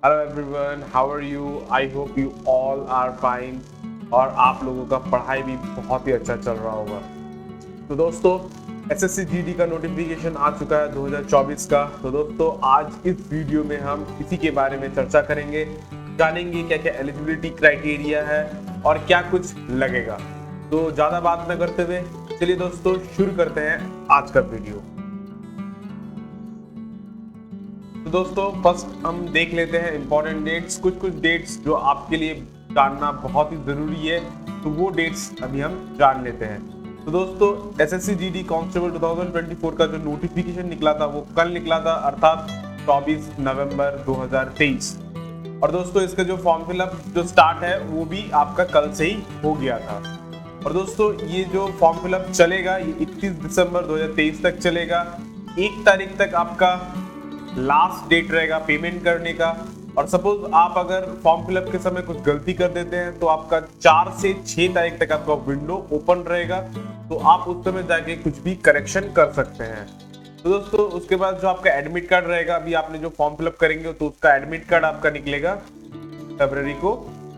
Hello everyone, how are you? I hope you all are fine और आप लोगों का पढ़ाई भी बहुत ही अच्छा चल रहा होगा। तो दोस्तों, एसएससी जीडी का नोटिफिकेशन आ चुका है 2024 का। तो दोस्तों, आज इस वीडियो में हम इसी के बारे में चर्चा करेंगे, जानेंगे क्या क्या एलिजिबिलिटी क्राइटेरिया है और क्या कुछ लगेगा। तो ज़्यादा बात न करते हुए चलिए दोस्तों शुरू करते हैं आज का वीडियो। तो दोस्तों, फर्स्ट हम देख लेते हैं इंपॉर्टेंट डेट्स, कुछ डेट्स जो आपके लिए जानना बहुत ही जरूरी है। तो वो डेट्स अभी हम जान लेते हैं। तो दोस्तों, एसएससी जीडी कांस्टेबल 2024 का जो नोटिफिकेशन निकला था वो कल निकला था, अर्थात 24 नवंबर 2023। और दोस्तों, इसका जो फॉर्म फिलअप जो स्टार्ट है वो भी आपका कल से ही हो गया था। और दोस्तों, ये जो फॉर्म फिलअप चलेगा ये 31 दिसंबर 2023 तक चलेगा। 1 तारीख तक आपका लास्ट डेट रहेगा पेमेंट करने का। और सपोज आप अगर फॉर्म फिलअप के समय कुछ गलती कर देते हैं तो आपका 4 से 6 तारीख तक आपका विंडो ओपन रहेगा, तो आप उस समय जाके कुछ भी करेक्शन कर सकते हैं। तो दोस्तों, उसके बाद जो आपका एडमिट कार्ड रहेगा, अभी आपने जो फॉर्म फिलअप करेंगे तो उसका एडमिट कार्ड आपका निकलेगा फरवरी को,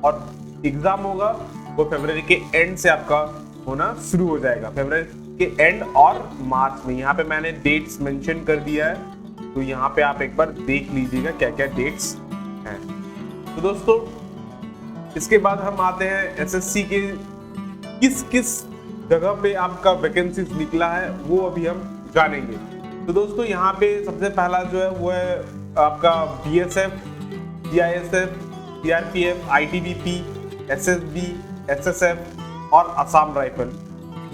और एग्जाम होगा वो फरवरी के एंड से आपका होना शुरू हो जाएगा, फरवरी के एंड और मार्च में। यहाँ पे मैंने डेट्स मेंशन कर दिया है, तो यहाँ पे आप एक बार देख लीजिएगा क्या क्या डेट्स हैं। तो दोस्तों, इसके बाद हम आते हैं एसएससी के किस किस जगह पे आपका वैकेंसीज निकला है वो अभी हम जानेंगे। तो दोस्तों, यहाँ पे सबसे पहला जो है वो है आपका BSF, CISF, CRPF, ITBP, SSB, SSF और असम राइफल।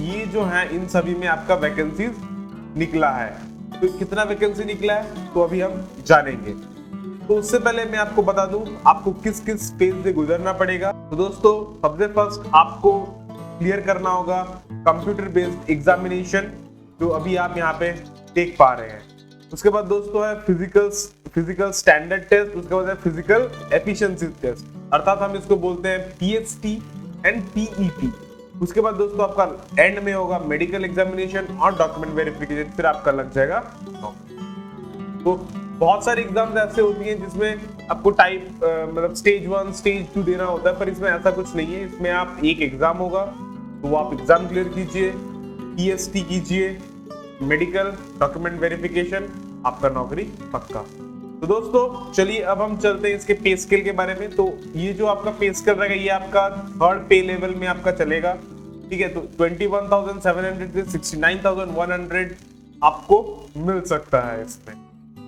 ये जो है इन सभी में आपका वैकेंसीज निकला है। तो कितना वैकेंसी निकला है तो अभी हम जानेंगे। तो उससे पहले मैं आपको बता दूं आपको किस किस फेज से गुजरना पड़ेगा। तो दोस्तों, सबसे फर्स्ट आपको क्लियर करना होगा कंप्यूटर बेस्ड एग्जामिनेशन, जो अभी आप यहाँ पे देख पा रहे हैं। उसके बाद दोस्तों है फिजिकल स्टैंडर्ड टेस्ट, उसके बाद है फिजिकल एफिशिएंसी टेस्ट, अर्थात हम इसको बोलते हैं पीएचटी एंड पीईटी। उसके बाद दोस्तों आपका एंड में होगा मेडिकल एग्जामिनेशन और डॉक्यूमेंट वेरिफिकेशन, फिर आपका लग जाएगा। तो बहुत सारे एग्जाम्स ऐसे होती हैं जिसमें आपको टाइप मतलब स्टेज 1 स्टेज 2 देना होता है, पर इसमें ऐसा कुछ नहीं है। इसमें आप एक एग्जाम होगा तो वो आप एग्जाम क्लियर कीजिए, पीएसटी कीजिए, मेडिकल डॉक्यूमेंट वेरिफिकेशन, आपका नौकरी पक्का। तो दोस्तों, चलिए अब हम चलते हैं इसके पे स्केल के बारे में। तो ये जो आपका पे स्केल रहेगा ये आपका 3rd पे लेवल में आपका चलेगा, ठीक है। तो 21,700 से 69,100 आपको मिल सकता है इसमें।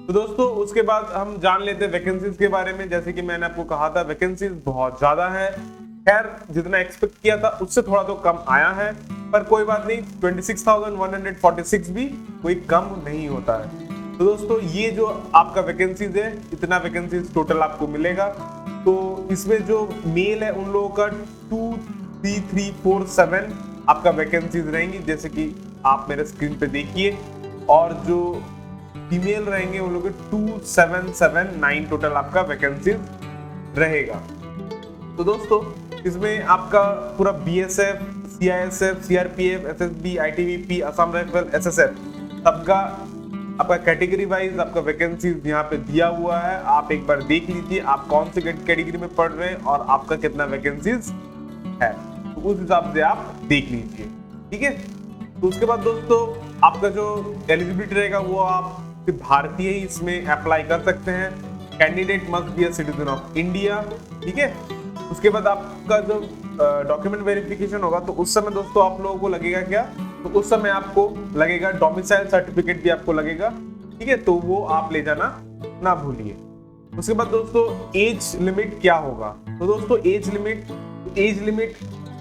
तो दोस्तों, उसके बाद हम जान लेते हैं वैकेंसीज के बारे में। जैसे कि मैंने आपको कहा था वैकेंसीज बहुत ज्यादा है, खैर जितना एक्सपेक्ट किया था उससे थोड़ा तो कम आया है, पर कोई बात नहीं, 26,146 भी कोई कम नहीं होता है। तो दोस्तों, ये जो आपका वैकेंसीज है, इतना वैकेंसीज टोटल आपको मिलेगा। तो इसमें जो मेल है उन लोगों का 2, 3, 3, 4, 7 आपका वैकेंसीज रहेंगी, जैसे कि आप मेरे स्क्रीन पे देखिए। और जो फीमेल रहेंगे उन लोगों के 2, 7, 7, 9 टोटल आपका वैकेंसीज रहेगा। तो दोस्तों, इसमें आपका पूरा BSF, CISF, CRPF, SSB, ITBP, Assam rifle, SSF सबका आपका कैटेगरी वाइज आपका वैकेंसीज यहाँ पे दिया हुआ है। आप एक बार देख लीजिए आप कौन सी कैटेगरी में पढ़ रहे हैं और आपका कितना वैकेंसीज है, तो उस हिसाब से आप देख लीजिए, ठीक है। तो उसके बाद दोस्तों, आपका जो एलिजिबिलिटी रहेगा वो आप भारतीय ही इसमें अप्लाई कर सकते हैं। Candidate must be a citizen of India, ठीक है। उसके बाद आपका जो डॉक्यूमेंट वेरिफिकेशन होगा तो उस समय दोस्तों आप लोगों को लगेगा क्या, तो उस समय आपको लगेगा डोमिसाइल सर्टिफिकेट भी आपको लगेगा, ठीक है। तो वो आप ले जाना ना भूलिए। उसके बाद दोस्तों, एज लिमिट क्या होगा। तो दोस्तों, एज लिमिट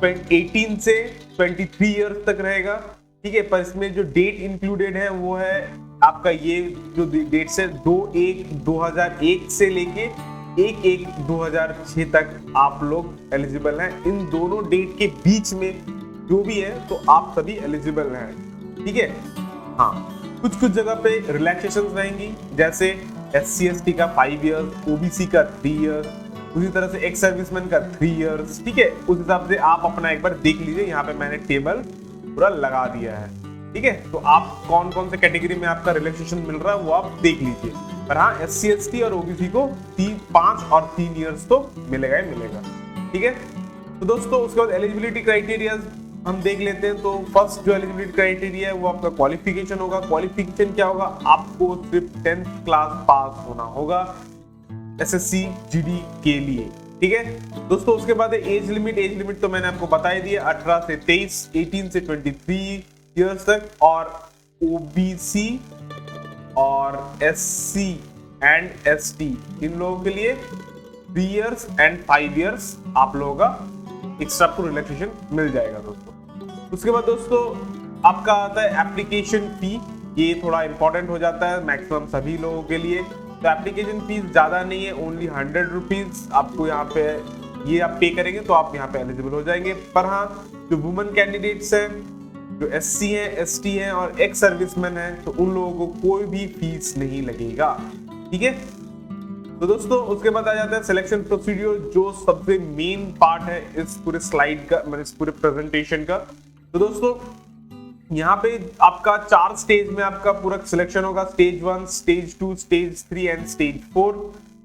18 से 23 ईयर्स तक रहेगा, ठीक है। पर इसमें जो डेट इंक्लूडेड है वो है आपका ये जो डेट से 2/1/2001 से लेके 1/1/2006 तक आप लोग एलिजिबल हैं। इन दोनों डेट के बीच में जो भी है तो आप सभी एलिजिबल हैं, ठीक है। हाँ, कुछ जगह पे रिलैक्सेशन रहेंगी, जैसे SC/ST का 5 इयर्स, ओबीसी का 3 इयर्स, उसी तरह से एक्स सर्विसमैन का 3 इयर्स, ठीक है। उस हिसाब से आप अपना एक बार देख लीजिए, यहाँ पे मैंने टेबल पूरा लगा दिया है, ठीक है। तो आप कौन कौन से कैटेगरी में आपका रिलैक्सेशन मिल रहा है वो आप देख लीजिए। पर हाँ SC ST और OBC को 5 और 3 इयर्स तो मिलेगा ही मिलेगा। ठीक है, तो दोस्तों उसके बाद एलिजिबिलिटी क्राइटेरिया हम देख लेते हैं। तो फर्स्ट जो एलिजिबिलिटी क्राइटेरिया है वो आपका क्वालिफिकेशन होगा। क्वालिफिकेशन क्या होगा, आपको सिर्फ 10th क्लास पास होना होगा SSC GD के लिए। ठीक है दोस्तों, उसके बाद एज लिमिट तो मैंने आपको बता ही दिया, 18 से 23, 18 से 23 इयर्स तक, और OBC और SC एंड ST इन लोगों के लिए 3 इयर्स एंड 5 इयर्स आप लोगों का एक्स्ट्रा आपको रिलैक्सेशन मिल जाएगा दोस्तों। उसके बाद दोस्तों आपका आता है एप्लीकेशन फी, ये थोड़ा इंपॉर्टेंट हो जाता है मैक्सिमम सभी लोगों के लिए। तो एप्लीकेशन फीस ज्यादा नहीं है, ओनली 100 रुपीज आपको यहाँ पे ये आप पे करेंगे तो आप यहाँ पे एलिजिबल हो जाएंगे। पर हाँ जो वुमेन कैंडिडेट्स हैं, जो SC हैं, ST हैं और एक्स सर्विसमैन हैं, तो उन लोगों को कोई भी फीस नहीं लगेगा। ठीक है, तो दोस्तों उसके बाद आ जाता है सिलेक्शन प्रोसीड्यूर, जो सबसे मेन पार्ट है इस पूरे स्लाइड का, मतलब इस पूरे प्रेजेंटेशन का। तो दोस्तों यहाँ पे आपका 4 स्टेज में आपका पूरा सिलेक्शन होगा, stage 1, stage 2, stage 3 and stage 4।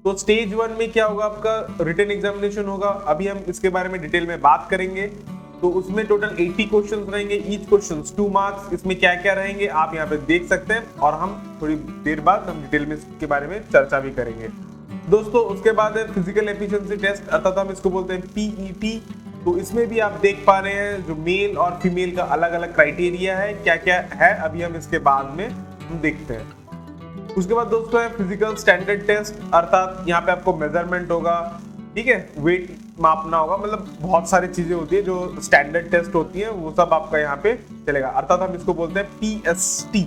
तो स्टेज 1 में क्या होगा, आपका रिटन एग्जामिनेशन होगा, अभी हम इसके बारे में डिटेल में बात करेंगे। तो उसमें टोटल 80 क्वेश्चंस रहेंगे, ईच क्वेश्चन 2 मार्क्स। इसमें क्या क्या रहेंगे आप यहाँ पे देख सकते हैं, और हम थोड़ी देर बाद हम डिटेल में इसके बारे में चर्चा भी करेंगे दोस्तों। उसके बाद है फिजिकल एफिशिएंसी टेस्ट, अर्थात हम इसको बोलते हैं PET। तो इसमें भी आप देख पा रहे हैं जो मेल और फीमेल का अलग अलग क्राइटेरिया है, क्या क्या है, अभी हम इसके बाद में हम देखते हैं। उसके बाद दोस्तों है फिजिकल स्टैंडर्ड टेस्ट, अर्थात यहाँ पे आपको मेजरमेंट होगा, ठीक है, वेट मापना होगा, मतलब बहुत सारी चीजें होती है जो स्टैंडर्ड टेस्ट होती है, वो सब आपका यहाँ पे चलेगा, अर्थात हम इसको बोलते हैं PST।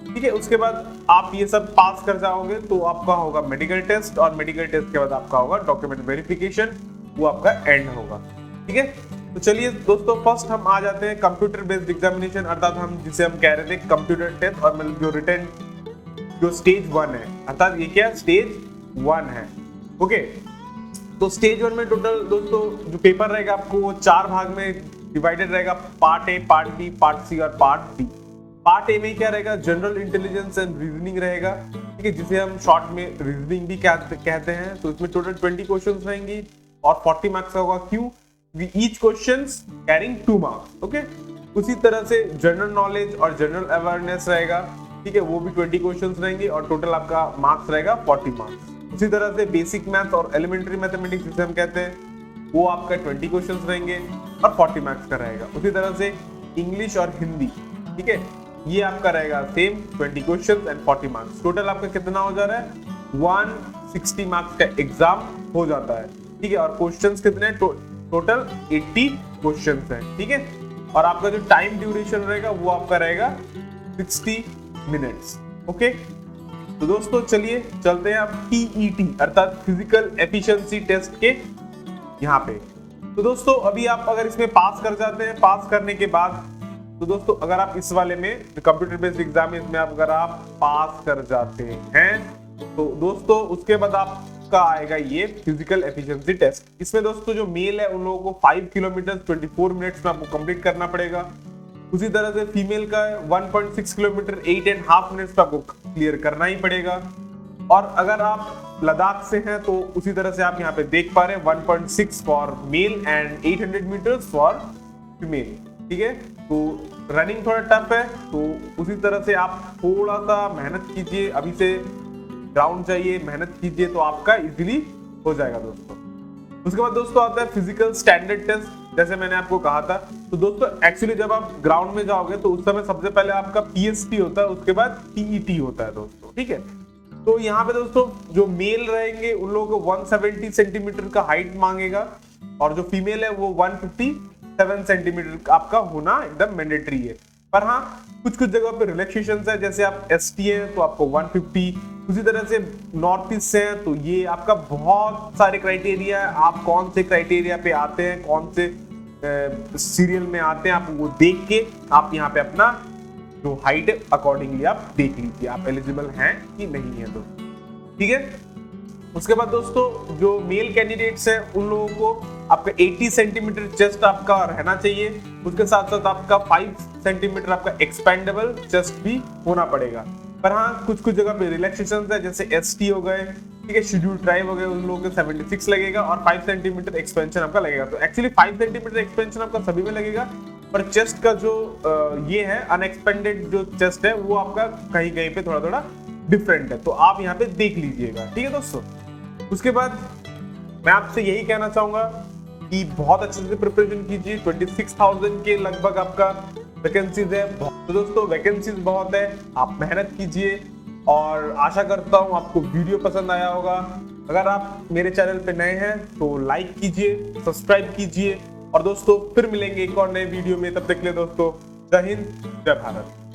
ठीक है, उसके बाद आप ये सब पास कर जाओगे तो आपका होगा मेडिकल टेस्ट, और मेडिकल टेस्ट के बाद आपका होगा डॉक्यूमेंट वेरिफिकेशन, वो आपका एंड होगा। ठीक है, तो चलिए दोस्तों फर्स्ट हम आ जाते हैं कंप्यूटर बेस्ड एग्जामिनेशन, अर्थात हम जिसे हम कह रहे थे कंप्यूटर टेस्ट, और मतलब जो रिटन जो स्टेज 1 है, अर्थात ये क्या स्टेज 1 है। ओके, तो स्टेज 1 में टोटल दोस्तों जो पेपर रहेगा आपको वो 4 भाग में डिवाइडेड रहेगा, part A, part B, part C और पार्ट D। पार्ट A में क्या रहेगा, जनरल इंटेलिजेंस एंड रीजनिंग रहेगा, ठीक है, जिसे हम शॉर्ट में रीजनिंग भी कहते हैं। तो इसमें टोटल 20 क्वेश्चंस रहेंगी और 40 मार्क्स का होगा। क्यों, each questions carrying 2 marks. Okay, उसी तरह से जनरल नॉलेज और जनरल अवेयरनेस रहेगा, ठीक है, वो भी 20 क्वेश्चंस रहेंगे और टोटल आपका मार्क्स रहेगा 40 मार्क्स। उसी तरह से बेसिक मैथ्स और एलिमेंट्री मैथमेटिक्स जिसे हम कहते हैं, वो आपका 20 क्वेश्चंस रहेंगे और 40 मार्क्स का रहेगा। उसी तरह से इंग्लिश और हिंदी, ठीक है, ये आपका रहेगा same 20 questions and 40 marks. Total आपका कितना हो जा रहा है, 160 मार्क्स का एग्जाम हो जाता है। ठीक है, और क्वेश्चंस कितने, टोटल 80 क्वेश्चंस हैं। ठीक है, और आपका जो टाइम ड्यूरेशन रहेगा वो आपका रहेगा 60 मिनट्स। ओके, तो दोस्तों चलिए चलते हैं आप PET अर्थात फिजिकल एफिशिएंसी टेस्ट के यहाँ पे। तो दोस्तों अभी आप अगर इसमें पास कर जाते हैं, पास करने के बाद तो दोस्तों अगर आप इस वाले में कंप्यूटर बेस्ड एग्जाम में इसमें अगर आप पास कर जाते हैं तो दोस्तों उसके बाद आपका आएगा ये फिजिकल एफिशिएंसी टेस्ट। इसमें दोस्तों जो मेल है उन लोगों को 5 किलोमीटर 24 मिनट्स में आपको कंप्लीट करना पड़ेगा। उसी तरह से फीमेल का 1.6 किलोमीटर 8.5 मिनट्स में आपको क्लियर करना ही पड़ेगा। और अगर आप लद्दाख से हैं तो उसी तरह से आप यहाँ पे देख पा रहे हैं 1.6 for male and 800 metres for female. ठीक है, तो रनिंग थोड़ा टफ है, तो उसी तरह से आप थोड़ा सा मेहनत कीजिए, अभी से ग्राउंड चाहिए, मेहनत कीजिए तो आपका इजीली हो जाएगा दोस्तों। उसके बाद दोस्तों आता है फिजिकल स्टैंडर्ड टेस्ट, जैसे मैंने आपको कहा था। तो दोस्तों एक्चुअली जब आप ग्राउंड में जाओगे तो उस समय सबसे पहले आपका PST होता है, उसके बाद PET होता है दोस्तों। ठीक है, तो यहाँ पे दोस्तों जो मेल रहेंगे उन लोगों को 170 सेंटीमीटर का हाइट मांगेगा और जो फीमेल है वो 157 सेंटीमीटर आपका होना एकदम मैंडेटरी है। पर हाँ कुछ कुछ जगह पे रिलैक्सेशन है, जैसे आप ST है तो आपको 150, उसी तरह से नॉर्थ ईस्ट से है तो ये आपका बहुत सारे क्राइटेरिया है। आप कौन से क्राइटेरिया पे आते हैं, कौन से सीरियल में आते हैं, आप वो देख के आप यहाँ पे अपना जो हाइट है अकॉर्डिंगली आप देख लीजिए आप एलिजिबल हैं कि नहीं है। तो ठीक है, उसके बाद दोस्तों जो मेल कैंडिडेट्स हैं उन लोगों को आपका 80 सेंटीमीटर चेस्ट आपका रहना चाहिए। उसके साथ साथ आपका 5 सेंटीमीटर आपका एक्सपेंडेबल चेस्ट भी होना पड़ेगा। पर हाँ कुछ कुछ जगह पे रिलैक्सेशन है, जैसे ST हो गए, ठीक है, शेड्यूल ट्राइब हो गए, उन लोगों के 76 लगेगा और 5 सेंटीमीटर एक्सपेंशन आपका लगेगा। तो एक्चुअली 5 सेंटीमीटर एक्सपेंशन आपका सभी में लगेगा, पर चेस्ट का जो ये है अनएक्सपेंडेड जो चेस्ट है वो आपका कहीं कहीं पे थोड़ा थोड़ा डिफरेंट है, तो आप यहाँ पे देख लीजिएगा, ठीक है दोस्तों। उसके बाद मैं आपसे यही कहना चाहूंगा कि बहुत अच्छे से प्रिपरेशन कीजिए। 26,000 के लगभग आपका वैकेंसीज है, तो दोस्तों वैकेंसीज बहुत है, आप मेहनत कीजिए और आशा करता हूं आपको वीडियो पसंद आया होगा। अगर आप मेरे चैनल पे नए हैं तो लाइक कीजिए, सब्सक्राइब कीजिए और दोस्तों फिर मिलेंगे एक और नए वीडियो में। तब तक के लिए दोस्तों जय हिंद, जय भारत।